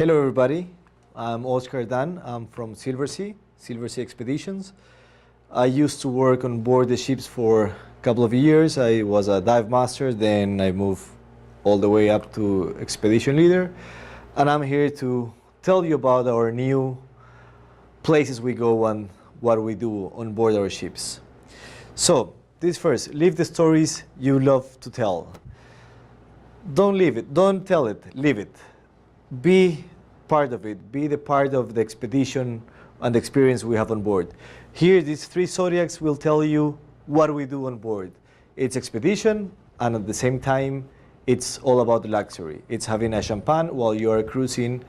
Hello everybody, I'm Oscar Dan. I'm from SilverSea Expeditions. I used to work on board the ships for a couple of years. I was a dive master, then I moved all the way up to expedition leader. And I'm here to tell you about our new places we go and what we do on board our ships. So, this first, live the stories you love to tell. Don't leave it, don't tell it, live it. Be part of it, be the part of the expedition and the experience we have on board. Here, these three zodiacs will tell you what we do on board. It's expedition, and at the same time, it's all about luxury. It's having a champagne while you are cruising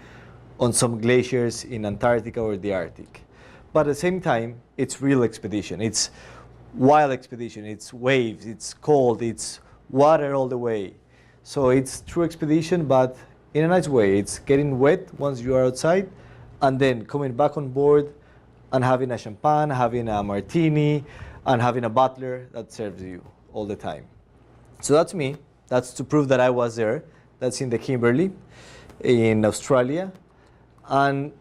on some glaciers in Antarctica or the Arctic. But at the same time, it's real expedition. It's wild expedition. It's waves, it's cold, it's water all the way. So it's true expedition, but in a nice way. It's getting wet once you are outside, and then coming back on board and having a champagne, having a martini, and having a butler that serves you all the time. So that's me. That's to prove that I was there. That's in the Kimberley in Australia. And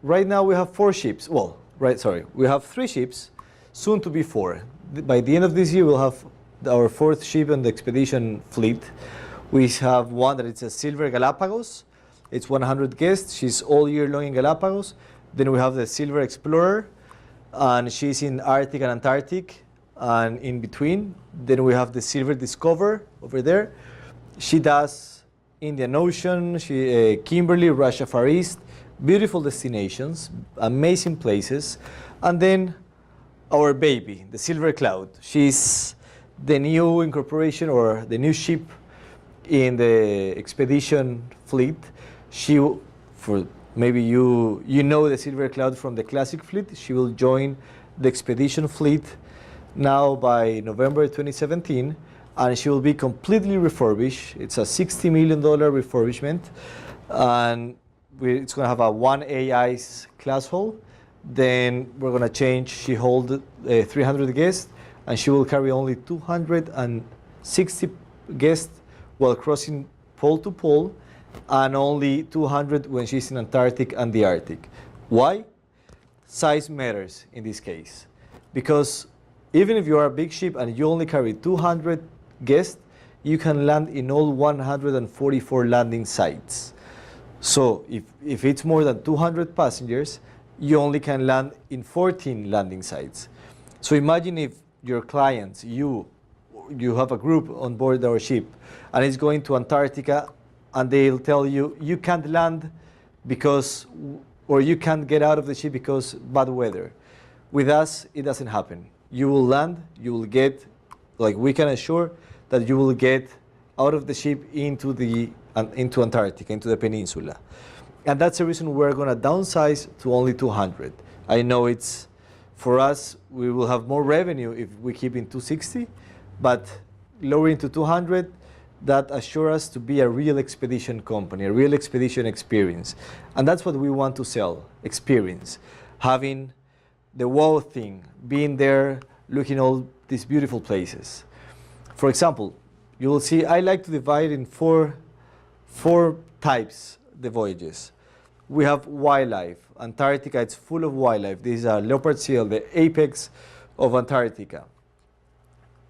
right now we have 4 ships. Well, we have 3 ships, soon to be 4. By the end of this year, we'll have our 4th ship in the expedition fleet. We have one that it's a Silver Galapagos. It's 100 guests. She's all year long in Galapagos. Then we have the Silver Explorer, and she's in Arctic and Antarctic and in between. Then we have the Silver Discover over there. She does Indian Ocean, Kimberley, Russia Far East, beautiful destinations, amazing places. And then our baby, the Silver Cloud. She's the new incorporation or the new ship in the expedition fleet. For maybe you know the Silver Cloud from the classic fleet. She will join the expedition fleet now by November 2017, and she will be completely refurbished. It's a $60 million refurbishment, and it's going to have a 1A ice class hull. Then we're going to change. She holds 300 guests, and she will carry only 260 guests while crossing pole to pole, and only 200 when she's in Antarctic and the Arctic. Why? Size matters in this case. Because even if you are a big ship and you only carry 200 guests, you can land in all 144 landing sites. So if it's more than 200 passengers, you only can land in 14 landing sites. So imagine if your clients, you have a group on board our ship, and it's going to Antarctica, and they'll tell you, you can't land because, or you can't get out of the ship because bad weather. With us, it doesn't happen. You will land, you will get, like we can assure that you will get out of the ship into Antarctica, into the peninsula. And that's the reason we're going to downsize to only 200. I know it's, for us, we will have more revenue if we keep in 260, but lowering to 200, that assures us to be a real expedition company, a real expedition experience. And that's what we want to sell, experience. Having the wow thing, being there, looking all these beautiful places. For example, you will see I like to divide in four types the voyages. We have wildlife. Antarctica, it's full of wildlife. These are leopard seal, the apex of Antarctica.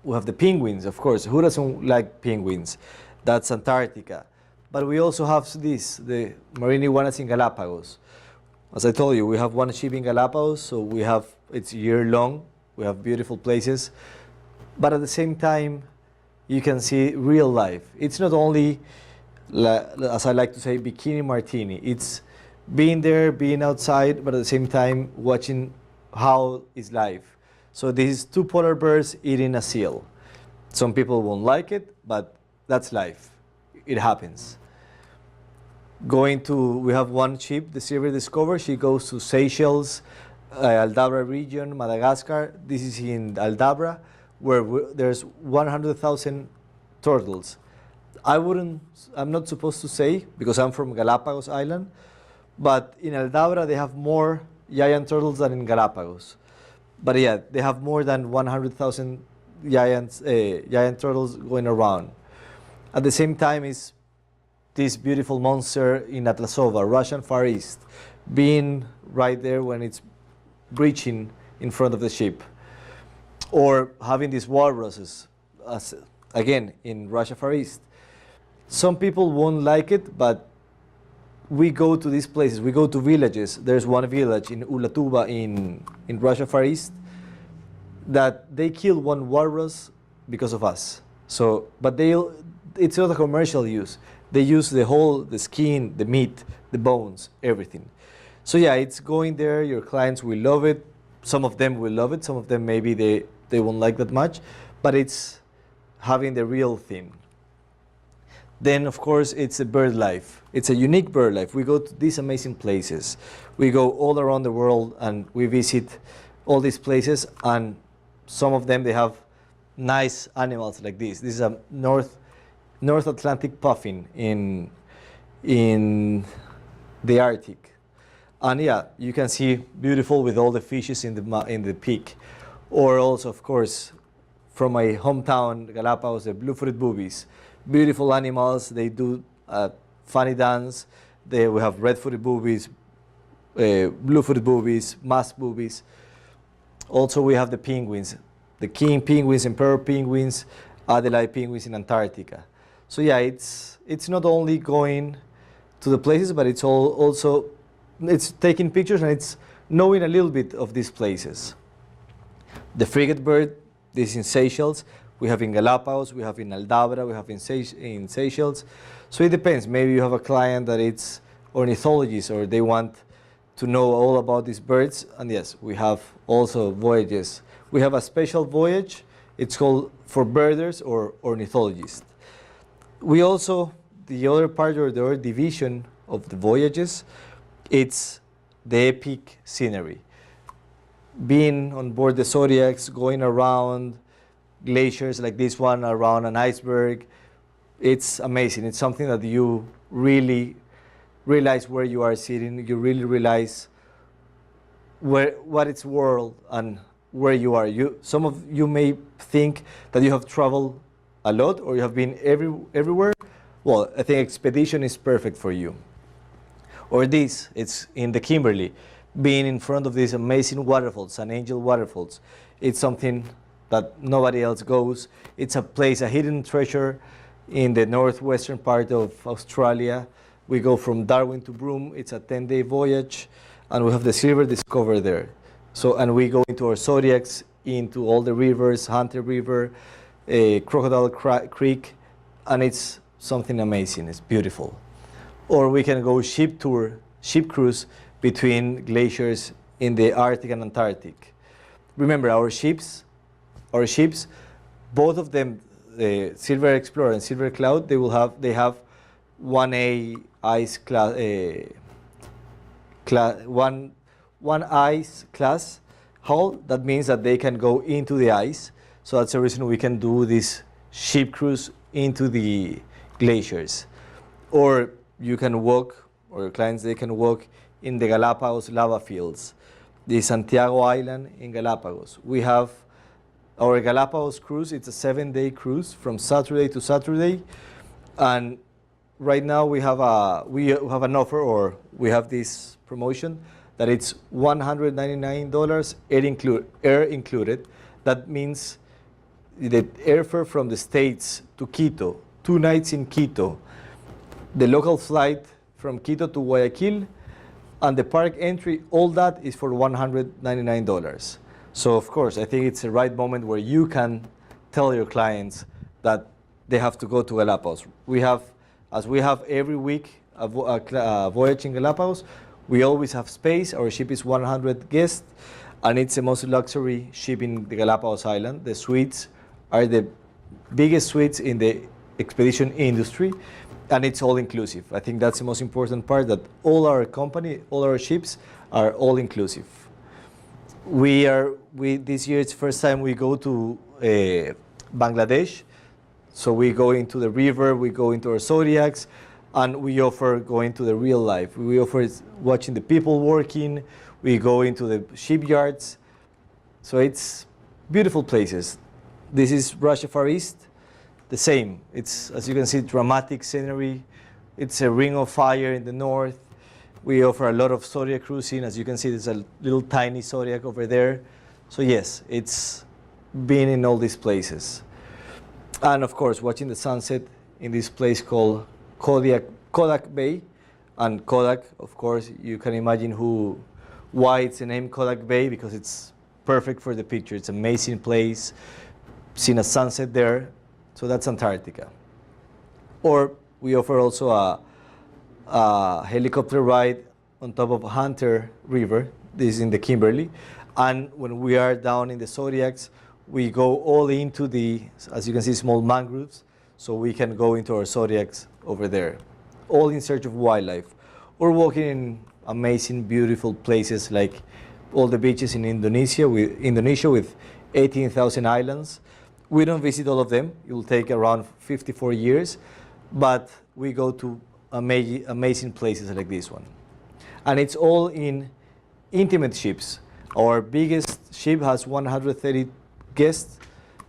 We have the penguins, of course. Who doesn't like penguins? That's Antarctica. But we also have the marine iguanas in Galapagos. As I told you, we have one ship in Galapagos, so it's year long. We have beautiful places. But at the same time, you can see real life. It's not only, as I like to say, bikini martini. It's being there, being outside, but at the same time, watching how is life. So this is 2 polar bears eating a seal. Some people won't like it, but that's life. It happens. We have one ship, the Silver Discover. She goes to Seychelles, Aldabra region, Madagascar. This is in Aldabra, where there's 100,000 turtles. I'm not supposed to say, because I'm from Galapagos Island, but in Aldabra they have more giant turtles than in Galapagos. But yeah, they have more than 100,000 giant turtles going around. At the same time, it's this beautiful monster in Atlasova, Russian Far East, being right there when it's breaching in front of the ship, or having these walruses, again in Russia Far East. Some people won't like it, but we go to these places. We go to villages. There's one village in Ulatuba in Russia Far East that they kill one walrus because of us. So, but it's not a commercial use. They use the skin, the meat, the bones, everything. So yeah, it's going there. Your clients will love it. Some of them will love it. Some of them maybe they won't like that much, but it's having the real thing. Then, of course, it's a bird life. It's a unique bird life. We go to these amazing places. We go all around the world and we visit all these places, and some of them, they have nice animals like this. This is a North Atlantic puffin in the Arctic. And yeah, you can see beautiful with all the fishes in the peak. Or also, of course, from my hometown, Galapagos, the blue-footed boobies. Beautiful animals. They do a funny dance. We have red-footed boobies, blue-footed boobies, musk boobies. Also, we have the penguins, the king penguins, emperor penguins, Adelaide penguins in Antarctica. So yeah, it's not only going to the places, but it's also taking pictures, and it's knowing a little bit of these places. The frigate bird, this is in Seychelles. We have in Galapagos, we have in Aldabra, we have in Seychelles. So it depends. Maybe you have a client that it's ornithologist, or they want to know all about these birds. And yes, we have also voyages. We have a special voyage. It's called for birders or ornithologists. We also, the other part or the other division of the voyages, it's the epic scenery. Being on board the Zodiacs, going around glaciers like this one, around an iceberg, it's amazing. It's something that you really realize where you are sitting. You really realize what it's world and where you are. Some of you may think that you have traveled a lot or you have been everywhere. Well, I think expedition is perfect for you. Or this, it's in the Kimberley, being in front of these amazing waterfalls, San Angel waterfalls. It's something that nobody else goes. It's a place, a hidden treasure in the northwestern part of Australia. We go from Darwin to Broome. It's a 10-day voyage, and we have the silver discovered there. So, and we go into our Zodiacs, into all the rivers, Hunter River, Crocodile Creek, and it's something amazing. It's beautiful. Or we can go ship cruise between glaciers in the Arctic and Antarctic. Remember, our ships, both of them, the Silver Explorer and Silver Cloud, they have 1A ice class, one ice class hull. That means that they can go into the ice. So that's the reason we can do this ship cruise into the glaciers. Or you can walk, or your clients, they can walk in the Galapagos lava fields, the Santiago Island in Galapagos. We have our Galapagos cruise. It's a 7-day cruise from Saturday to Saturday, and right now we have an offer, or we have this promotion that it's $199, air included. That means the airfare from the States to Quito, 2 nights in Quito, the local flight from Quito to Guayaquil, and the park entry, all that is for $199. So of course, I think it's the right moment where you can tell your clients that they have to go to Galapagos. As we have every week a voyage in Galapagos, we always have space. Our ship is 100 guests, and it's the most luxury ship in the Galapagos Island. The suites are the biggest suites in the expedition industry, and it's all inclusive. I think that's the most important part, that all our ships are all inclusive. This year it's the first time we go to Bangladesh. So we go into the river, we go into our Zodiacs, and we offer going to the real life. We offer watching the people working. We go into the shipyards. So it's beautiful places. This is Russia Far East, the same. It's, as you can see, dramatic scenery. It's a ring of fire in the north. We offer a lot of Zodiac cruising. As you can see, there's a little tiny Zodiac over there. So yes, it's been in all these places. And of course, watching the sunset in this place called Kodak Bay. And Kodak, of course, you can imagine why it's the name Kodak Bay, because it's perfect for the picture. It's an amazing place. Seen a sunset there. So that's Antarctica. Or we offer also a helicopter ride on top of Hunter River. This is in the Kimberley. And when we are down in the Zodiacs, we go all into the, as you can see, small mangroves. So we can go into our Zodiacs over there, all in search of wildlife. Or walking in amazing, beautiful places like all the beaches in Indonesia with 18,000 islands. We don't visit all of them. It will take around 54 years. But we go to amazing places like this one. And it's all in intimate ships. Our biggest ship has 130 guests.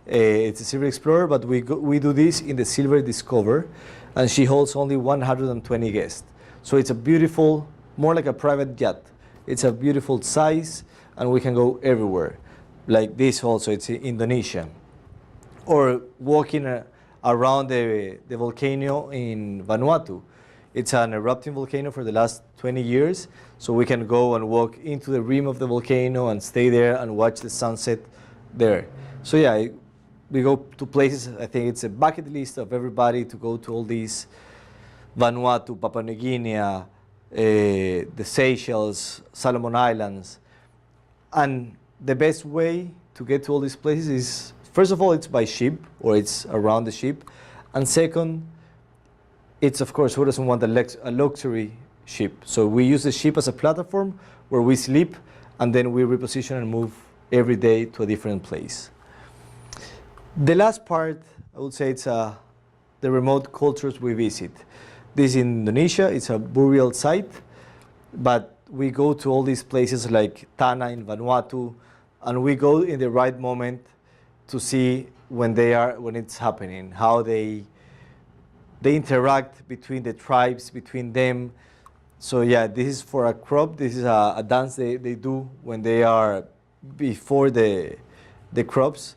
It's a Silver Explorer, but we do this in the Silver Discover, and she holds only 120 guests. So it's a beautiful, more like a private jet. It's a beautiful size, and we can go everywhere. Like this also, it's in Indonesia. Or walking around the volcano in Vanuatu. It's an erupting volcano for the last 20 years, so we can go and walk into the rim of the volcano and stay there and watch the sunset there. So yeah, we go to places, I think it's a bucket list of everybody to go to all these, Vanuatu, Papua New Guinea, the Seychelles, Solomon Islands. And the best way to get to all these places is, first of all, it's by ship, or it's around the ship. And second, it's, of course, who doesn't want a luxury ship? So we use the ship as a platform where we sleep, and then we reposition and move every day to a different place. The last part, I would say, it's the remote cultures we visit. This is in Indonesia. It's a burial site, but we go to all these places like Tanna in Vanuatu, and we go in the right moment to see when it's happening, how they interact between the tribes, between them. So yeah, this is for a crop. This is a dance they do when they are before the crops.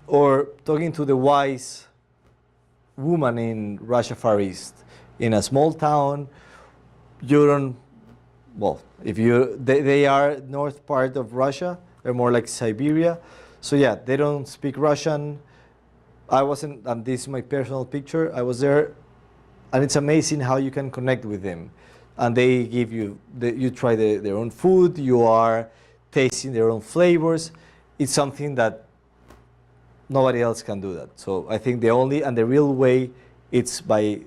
Or talking to the wise woman in Russia Far East. In a small town, you don't, well, they are north part of Russia. They're more like Siberia. So yeah, they don't speak Russian. I wasn't, and this is my personal picture, I was there, and it's amazing how you can connect with them. And they give you, you try their own food, you are tasting their own flavors. It's something that nobody else can do that. So I think the only and the real way, it's by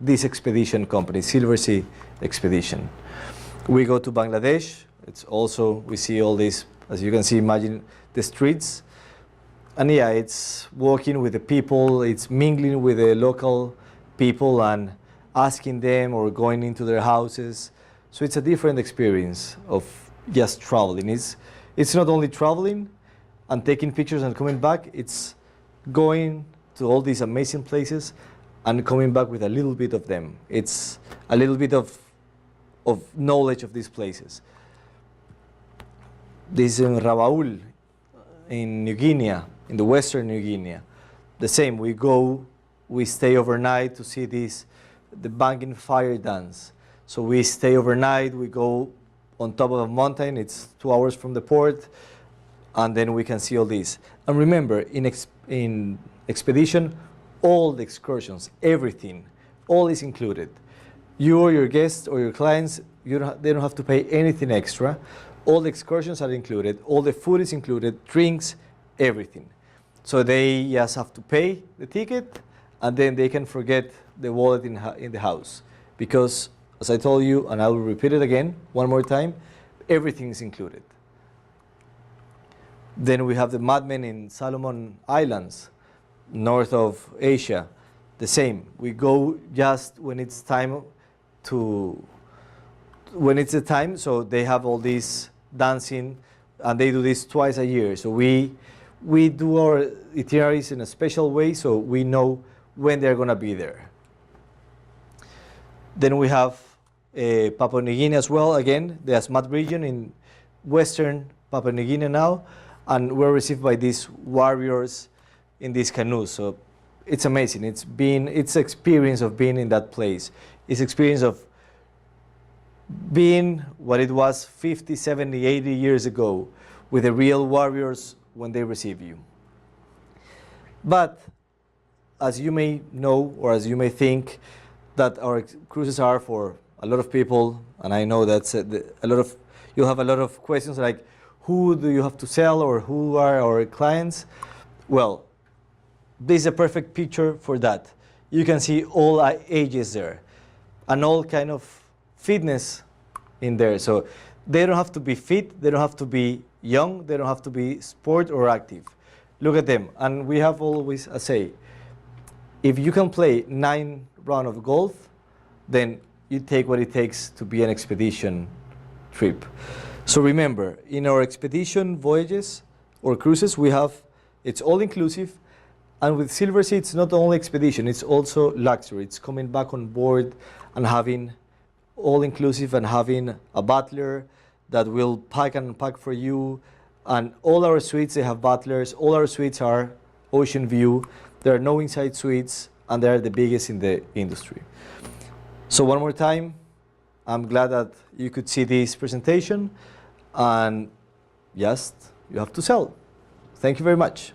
this expedition company, SilverSea Expedition. We go to Bangladesh. It's also, we see all this, as you can see, imagine the streets. And yeah, it's walking with the people, it's mingling with the local people and asking them or going into their houses. So it's a different experience of just traveling. It's not only traveling and taking pictures and coming back, it's going to all these amazing places and coming back with a little bit of them. It's a little bit of knowledge of these places. This is in Rabaul, in New Guinea, in the western New Guinea. The same, we stay overnight to see the banging fire dance. So we stay overnight, we go on top of a mountain, it's 2 hours from the port, and then we can see all this. And remember, in expedition, all the excursions, everything, all is included. You or your guests or your clients, they don't have to pay anything extra. All the excursions are included, all the food is included, drinks, everything. So they just have to pay the ticket, and then they can forget the wallet in the house. Because, as I told you, and I will repeat it again one more time, everything is included. Then we have the madmen in Solomon Islands, north of Asia. The same. We go just when it's time so they have all this dancing, and they do this twice a year. So we do our itineraries in a special way, so we know when they're going to be there. Then we have Papua New Guinea as well, again, the Asmat region in western Papua New Guinea now, and we're received by these warriors in these canoes. So it's amazing. It's experience of being in that place. It's experience of being what it was 50, 70, 80 years ago with the real warriors when they receive you. But as you may know, or as you may think, that our cruises are for a lot of people, and I know that's you'll have a lot of questions like, who do you have to sell, or who are our clients? Well, this is a perfect picture for that. You can see all ages there, and all kind of fitness in there. So they don't have to be fit, they don't have to be young, they don't have to be sport or active. Look at them, and we have always a say, if you can play 9 rounds of golf, then you take what it takes to be an expedition trip. So remember, in our expedition voyages or cruises, it's all inclusive, and with SilverSea, it's not only expedition, it's also luxury. It's coming back on board and having all inclusive and having a butler that will pack and unpack for you. And all our suites, they have butlers. All our suites are ocean view. There are no inside suites, and they are the biggest in the industry. So one more time, I'm glad that you could see this presentation, and yes, you have to sell. Thank you very much.